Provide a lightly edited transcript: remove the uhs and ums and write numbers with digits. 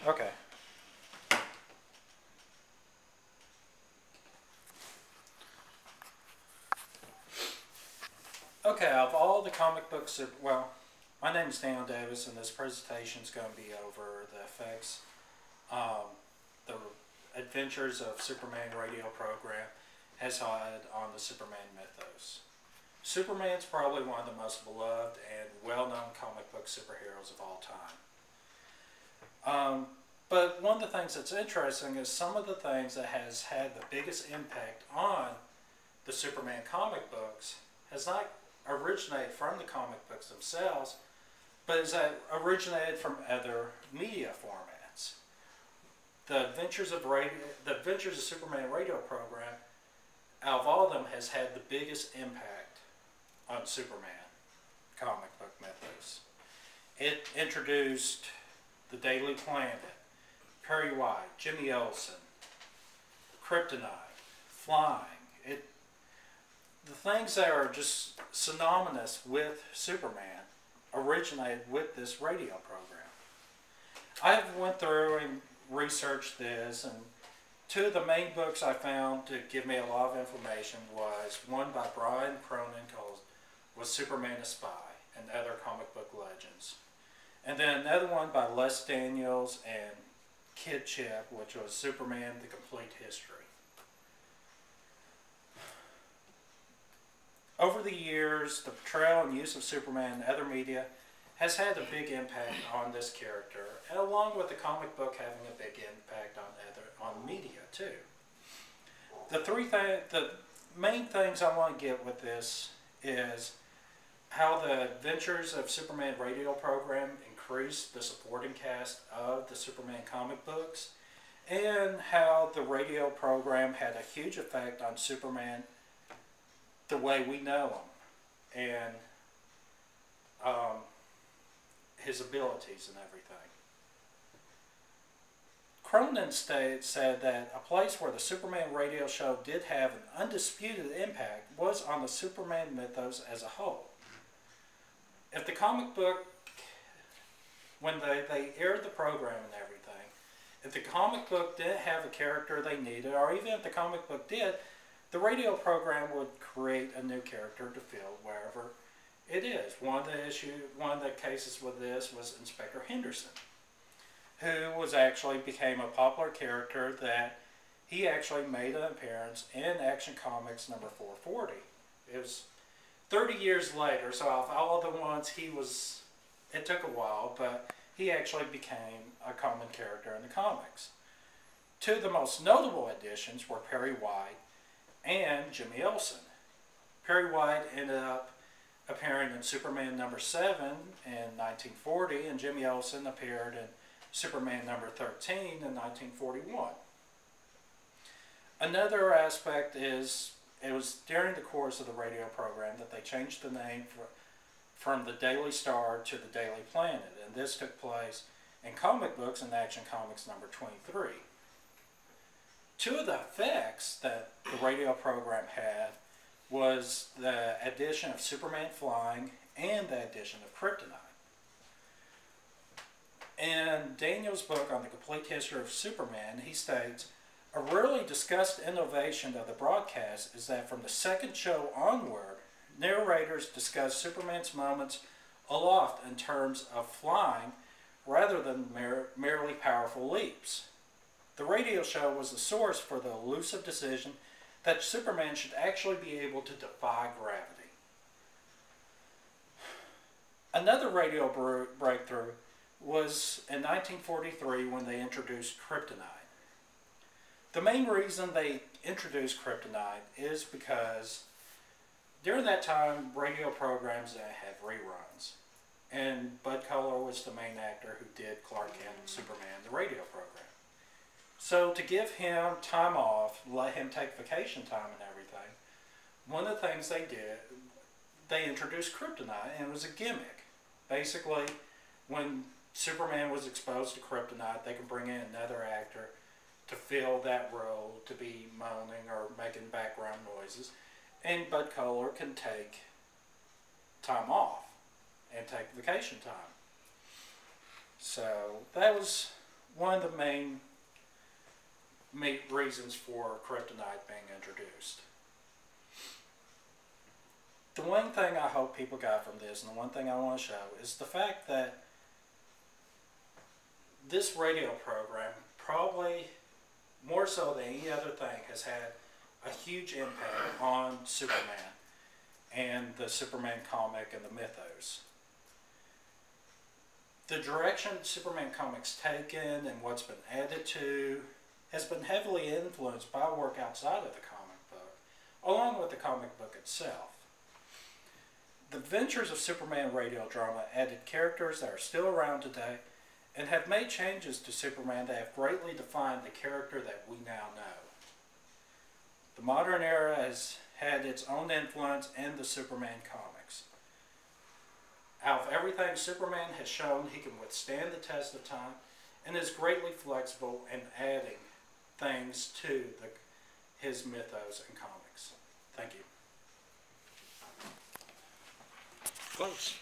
Okay. Okay, of all the comic books, well, my name is Daniel Davis, and this presentation is going to be over the effects, the Adventures of Superman radio program has had on the Superman mythos. Superman's probably one of the most beloved and well-known comic book superheroes of all time. But one of the things that's interesting is some of the things that has had the biggest impact on the Superman comic books has not originated from the comic books themselves, but is that originated from other media formats. The Adventures of Superman radio program, out of all of them, has had the biggest impact on Superman comic book mythos. It introduced the Daily Planet, Perry White, Jimmy Olsen, Kryptonite, flying. The things that are just synonymous with Superman originated with this radio program. I went through and researched this, and two of the main books I found to give me a lot of information was one by Brian Cronin called Was Superman a Spy? And Other Comic Book Legends. And then another one by Les Daniels and Kid Chip, which was Superman, The Complete History. Over the years, the portrayal and use of Superman in other media has had a big impact on this character, and along with the comic book having a big impact on media too. The main things I want to get with this is how the Adventures of Superman radio program increased the supporting cast of the Superman comic books, and how the radio program had a huge effect on Superman the way we know him, and his abilities and everything. Cronin said that a place where the Superman radio show did have an undisputed impact was on the Superman mythos as a whole. If the comic book, when they aired the program and everything, if the comic book didn't have a character they needed, or even if the comic book did, the radio program would create a new character to fill wherever it is. One of the cases with this was Inspector Henderson, who became a popular character that he actually made an appearance in Action Comics number 440. It was 30 years later, so of all the ones it took a while, but he actually became a common character in the comics. Two of the most notable additions were Perry White and Jimmy Olsen. Perry White ended up appearing in Superman number 7 in 1940, and Jimmy Olsen appeared in Superman number 13 in 1941. Another aspect is it was during the course of the radio program that they changed the name from the Daily Star to the Daily Planet, and this took place in comic books in Action Comics number 23. Two of the effects that the radio program had was the addition of Superman flying and the addition of Kryptonite. In Daniel's book on the Complete History of Superman, he states, a rarely discussed innovation of the broadcast is that from the second show onward, narrators discuss Superman's moments aloft in terms of flying rather than merely powerful leaps. The radio show was the source for the elusive decision that Superman should actually be able to defy gravity. Another radio breakthrough was in 1943 when they introduced Kryptonite. The main reason they introduced Kryptonite is because during that time, radio programs had reruns, and Bud Collor was the main actor who did Clark Kent and Superman, the radio program. So to give him time off, let him take vacation time and everything, one of the things they did, they introduced Kryptonite, and it was a gimmick. Basically, when Superman was exposed to Kryptonite, they could bring in another actor to fill that role, to be moaning or making background noises, and Bud Collor can take time off and take vacation time. So that was one of the main reasons for kryptonite being introduced. The one thing I hope people got from this, and the one thing I want to show, is the fact that this radio program, probably more so than any other thing, has had a huge impact on Superman and the Superman comic and the mythos. The direction Superman comics taken and what's been added to has been heavily influenced by work outside of the comic book, along with the comic book itself. The Adventures of Superman radio drama added characters that are still around today and have made changes to Superman that have greatly defined the character that we now know. The modern era has had its own influence in the Superman comics. Out of everything, Superman has shown he can withstand the test of time and is greatly flexible in adding things to his mythos and comics. Thank you. Close.